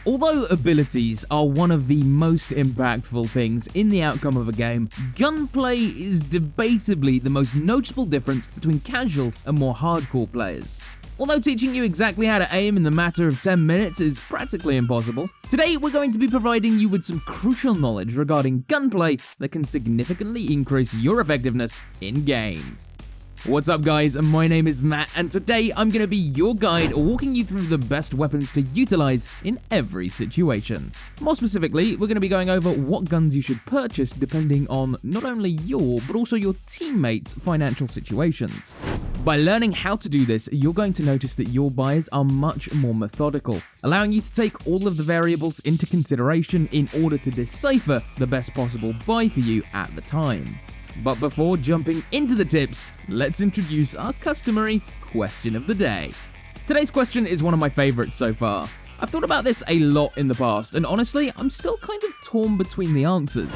Although abilities are one of the most impactful things in the outcome of a game, gunplay is debatably the most noticeable difference between casual and more hardcore players. Although teaching you exactly how to aim in the matter of 10 minutes is practically impossible, today we're going to be providing you with some crucial knowledge regarding gunplay that can significantly increase your effectiveness in-game. What's up guys, my name is Matt and today I'm going to be your guide walking you through the best weapons to utilize in every situation. More specifically, we're going to be going over what guns you should purchase depending on not only your but also your teammates' financial situations. By learning how to do this, you're going to notice that your buys are much more methodical, allowing you to take all of the variables into consideration in order to decipher the best possible buy for you at the time. But before jumping into the tips, let's introduce our customary question of the day. Today's question is one of my favorites so far. I've thought about this a lot in the past, and honestly, I'm still kind of torn between the answers.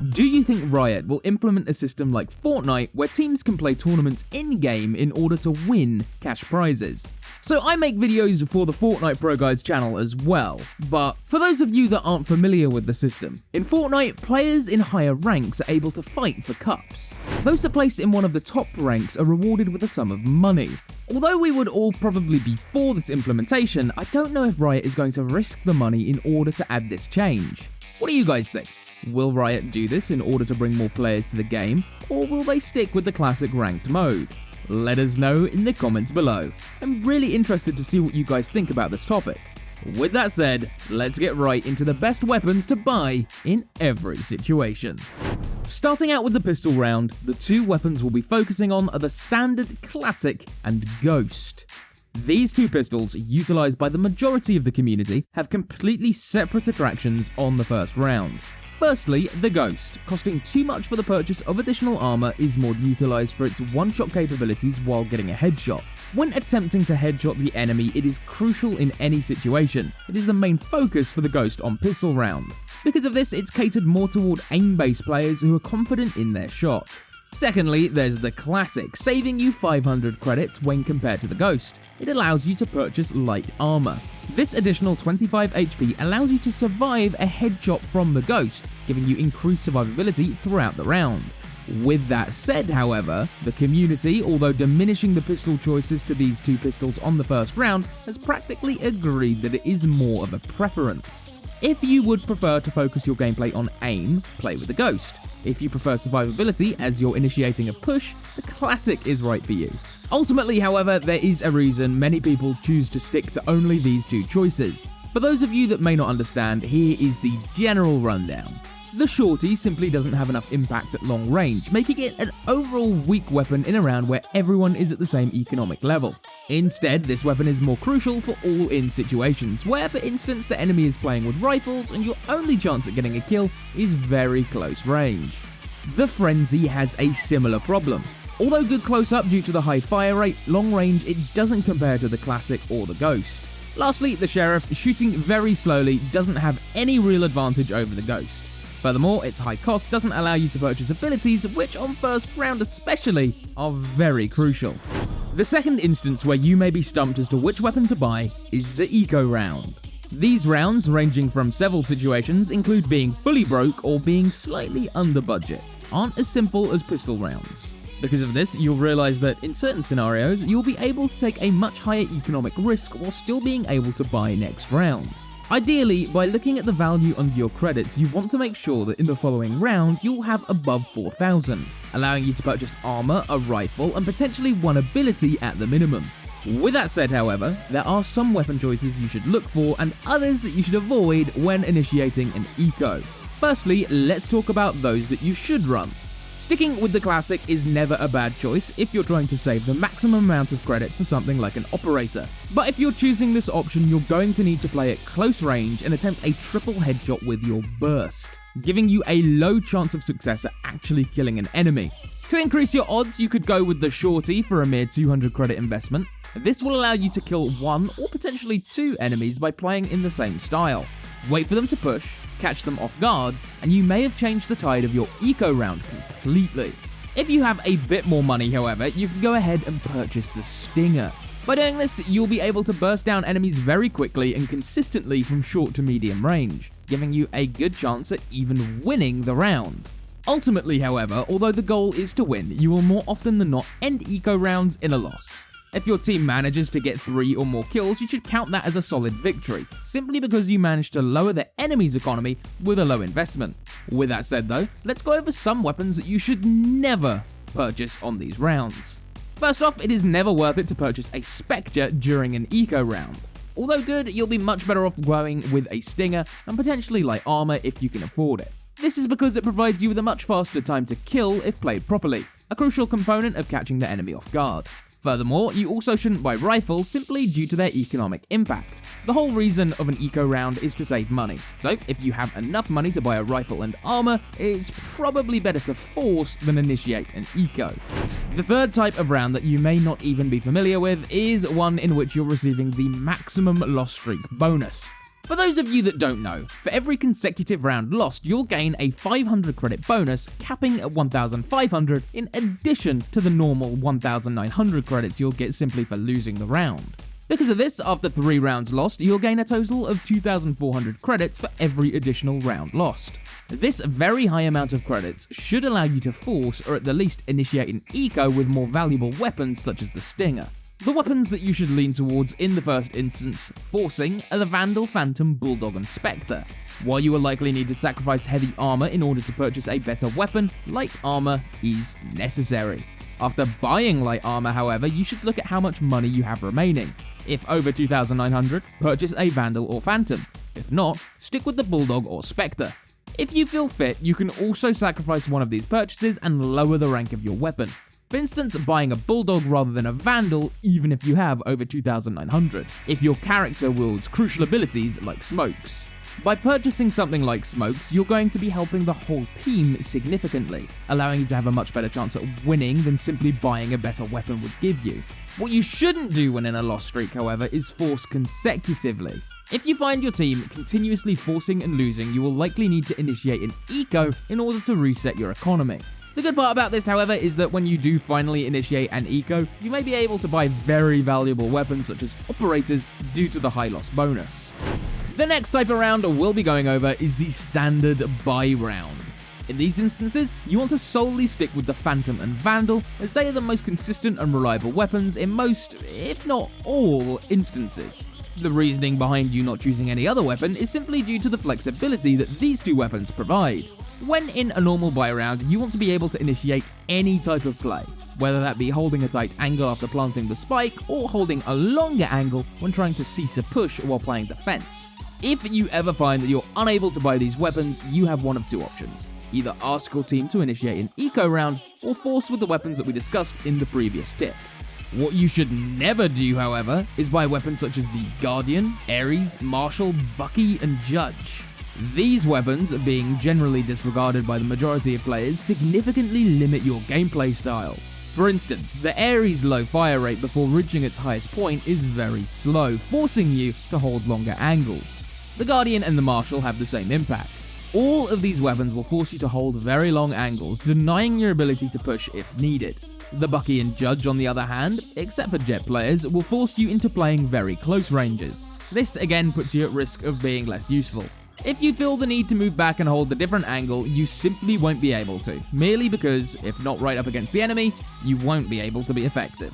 Do you think Riot will implement a system like Fortnite where teams can play tournaments in-game in order to win cash prizes? So I make videos for the Fortnite ProGuides channel as well, but for those of you that aren't familiar with the system, in Fortnite, players in higher ranks are able to fight for cups. Those that place in one of the top ranks are rewarded with a sum of money. Although we would all probably be for this implementation, I don't know if Riot is going to risk the money in order to add this change. What do you guys think? Will Riot do this in order to bring more players to the game, or will they stick with the classic ranked mode? Let us know in the comments below. I'm really interested to see what you guys think about this topic. With that said, let's get right into the best weapons to buy in every situation. Starting out with the pistol round, the two weapons we'll be focusing on are the Standard, Classic, and Ghost. These two pistols, utilized by the majority of the community, have completely separate attractions on the first round. Firstly, the Ghost, costing too much for the purchase of additional armor, is more utilized for its one-shot capabilities while getting a headshot. When attempting to headshot the enemy, it is crucial in any situation. It is the main focus for the Ghost on pistol round. Because of this, it's catered more toward aim-based players who are confident in their shot. Secondly, there's the Classic, saving you 500 credits when compared to the Ghost. It allows you to purchase light armor. This additional 25 HP allows you to survive a headshot from the Ghost, giving you increased survivability throughout the round. With that said, however, the community, although diminishing the pistol choices to these two pistols on the first round, has practically agreed that it is more of a preference. If you would prefer to focus your gameplay on aim, play with the Ghost. If you prefer survivability as you're initiating a push, the Classic is right for you. Ultimately, however, there is a reason many people choose to stick to only these two choices. For those of you that may not understand, here is the general rundown. The Shorty simply doesn't have enough impact at long range, making it an overall weak weapon in a round where everyone is at the same economic level. Instead, this weapon is more crucial for all-in situations, where for instance the enemy is playing with rifles and your only chance at getting a kill is very close range. The Frenzy has a similar problem. Although good close-up due to the high fire rate, long range it doesn't compare to the Classic or the Ghost. Lastly, the Sheriff, shooting very slowly, doesn't have any real advantage over the Ghost. Furthermore, its high cost doesn't allow you to purchase abilities, which on first round especially, are very crucial. The second instance where you may be stumped as to which weapon to buy is the Eco round. These rounds, ranging from several situations, include being fully broke or being slightly under budget, aren't as simple as pistol rounds. Because of this, you'll realize that in certain scenarios, you'll be able to take a much higher economic risk while still being able to buy next round. Ideally, by looking at the value under your credits, you want to make sure that in the following round, you'll have above 4,000, allowing you to purchase armor, a rifle, and potentially one ability at the minimum. With that said, however, there are some weapon choices you should look for and others that you should avoid when initiating an eco. Firstly, let's talk about those that you should run. Sticking with the Classic is never a bad choice if you're trying to save the maximum amount of credits for something like an operator. But if you're choosing this option, you're going to need to play at close range and attempt a triple headshot with your burst, giving you a low chance of success at actually killing an enemy. To increase your odds, you could go with the Shorty for a mere 200 credit investment. This will allow you to kill one or potentially two enemies by playing in the same style. Wait for them to push, catch them off guard, and you may have changed the tide of your eco round completely. If you have a bit more money, however, you can go ahead and purchase the Stinger. By doing this, you'll be able to burst down enemies very quickly and consistently from short to medium range, giving you a good chance at even winning the round. Ultimately, however, although the goal is to win, you will more often than not end eco rounds in a loss. If your team manages to get 3 or more kills, you should count that as a solid victory, simply because you managed to lower the enemy's economy with a low investment. With that said though, let's go over some weapons that you should never purchase on these rounds. First off, it is never worth it to purchase a Spectre during an eco round. Although good, you'll be much better off going with a Stinger and potentially light armor if you can afford it. This is because it provides you with a much faster time to kill if played properly, a crucial component of catching the enemy off guard. Furthermore, you also shouldn't buy rifles simply due to their economic impact. The whole reason of an eco round is to save money, so if you have enough money to buy a rifle and armor, it's probably better to force than initiate an eco. The third type of round that you may not even be familiar with is one in which you're receiving the maximum loss streak bonus. For those of you that don't know, for every consecutive round lost, you'll gain a 500 credit bonus, capping at 1,500 in addition to the normal 1,900 credits you'll get simply for losing the round. Because of this, after 3 rounds lost, you'll gain a total of 2,400 credits for every additional round lost. This very high amount of credits should allow you to force or at the least initiate an eco with more valuable weapons such as the Stinger. The weapons that you should lean towards in the first instance, forcing, are the Vandal, Phantom, Bulldog and Spectre. While you will likely need to sacrifice heavy armor in order to purchase a better weapon, light armor is necessary. After buying light armor, however, you should look at how much money you have remaining. If over 2,900, purchase a Vandal or Phantom. If not, stick with the Bulldog or Spectre. If you feel fit, you can also sacrifice one of these purchases and lower the rank of your weapon. For instance, buying a Bulldog rather than a Vandal, even if you have over 2,900, if your character wields crucial abilities like smokes. By purchasing something like smokes, you're going to be helping the whole team significantly, allowing you to have a much better chance at winning than simply buying a better weapon would give you. What you shouldn't do when in a loss streak, however, is force consecutively. If you find your team continuously forcing and losing, you will likely need to initiate an eco in order to reset your economy. The good part about this, however, is that when you do finally initiate an eco, you may be able to buy very valuable weapons such as operators due to the high loss bonus. The next type of round we'll be going over is the standard buy round. In these instances, you want to solely stick with the Phantom and Vandal, as they are the most consistent and reliable weapons in most, if not all, instances. The reasoning behind you not choosing any other weapon is simply due to the flexibility that these two weapons provide. When in a normal buy round, you want to be able to initiate any type of play, whether that be holding a tight angle after planting the spike or holding a longer angle when trying to cease a push while playing defense. If you ever find that you're unable to buy these weapons, you have one of two options. Either ask your team to initiate an eco round or force with the weapons that we discussed in the previous tip. What you should never do, however, is buy weapons such as the Guardian, Ares, Marshal, Bucky, and Judge. These weapons, being generally disregarded by the majority of players, significantly limit your gameplay style. For instance, the Ares' low fire rate before reaching its highest point is very slow, forcing you to hold longer angles. The Guardian and the Marshal have the same impact. All of these weapons will force you to hold very long angles, denying your ability to push if needed. The Bucky and Judge, on the other hand, except for jet players, will force you into playing very close ranges. This again puts you at risk of being less useful. If you feel the need to move back and hold a different angle, you simply won't be able to, merely because, if not right up against the enemy, you won't be able to be effective.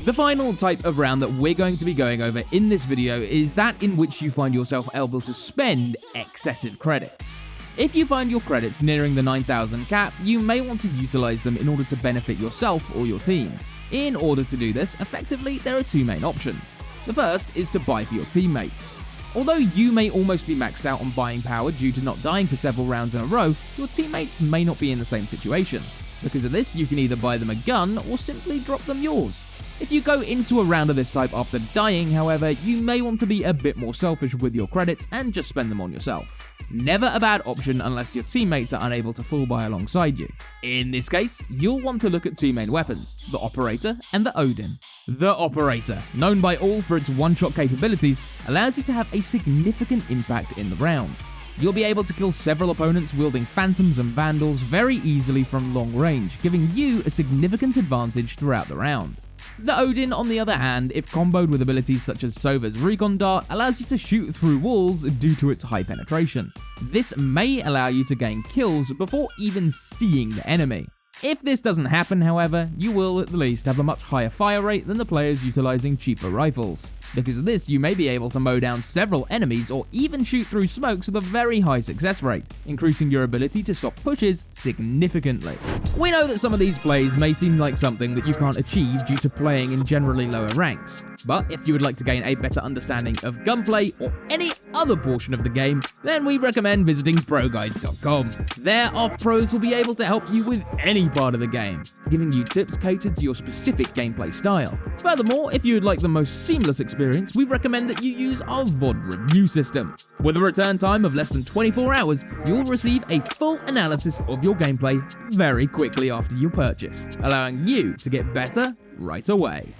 The final type of round that we're going to be going over in this video is that in which you find yourself able to spend excessive credits. If you find your credits nearing the 9,000 cap, you may want to utilize them in order to benefit yourself or your team. In order to do this, effectively, there are two main options. The first is to buy for your teammates. Although you may almost be maxed out on buying power due to not dying for several rounds in a row, your teammates may not be in the same situation. Because of this, you can either buy them a gun or simply drop them yours. If you go into a round of this type after dying, however, you may want to be a bit more selfish with your credits and just spend them on yourself. Never a bad option unless your teammates are unable to full buy alongside you. In this case, you'll want to look at two main weapons, the Operator and the Odin. The Operator, known by all for its one-shot capabilities, allows you to have a significant impact in the round. You'll be able to kill several opponents wielding Phantoms and Vandals very easily from long range, giving you a significant advantage throughout the round. The Odin, on the other hand, if comboed with abilities such as Sova's Recon Dart, allows you to shoot through walls due to its high penetration. This may allow you to gain kills before even seeing the enemy. If this doesn't happen, however, you will at least have a much higher fire rate than the players utilizing cheaper rifles. Because of this, you may be able to mow down several enemies or even shoot through smokes with a very high success rate, increasing your ability to stop pushes significantly. We know that some of these plays may seem like something that you can't achieve due to playing in generally lower ranks, but if you would like to gain a better understanding of gunplay or any other portion of the game, then we recommend visiting ProGuides.com. There, our pros will be able to help you with any part of the game, giving you tips catered to your specific gameplay style. Furthermore, if you would like the most seamless experience, we recommend that you use our VOD review system. With a return time of less than 24 hours, you'll receive a full analysis of your gameplay very quickly after your purchase, allowing you to get better right away.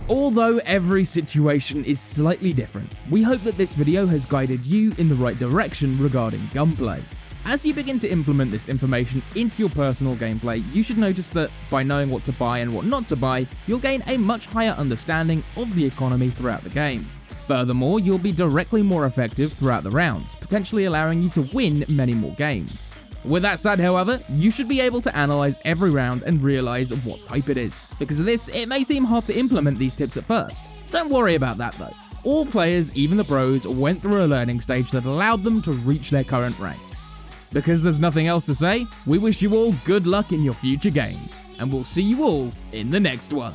Although every situation is slightly different, we hope that this video has guided you in the right direction regarding gunplay. As you begin to implement this information into your personal gameplay, you should notice that by knowing what to buy and what not to buy, you'll gain a much higher understanding of the economy throughout the game. Furthermore, you'll be directly more effective throughout the rounds, potentially allowing you to win many more games. With that said, however, you should be able to analyze every round and realize what type it is. Because of this, it may seem hard to implement these tips at first. Don't worry about that though. All players, even the pros, went through a learning stage that allowed them to reach their current ranks. Because there's nothing else to say, we wish you all good luck in your future games, and we'll see you all in the next one.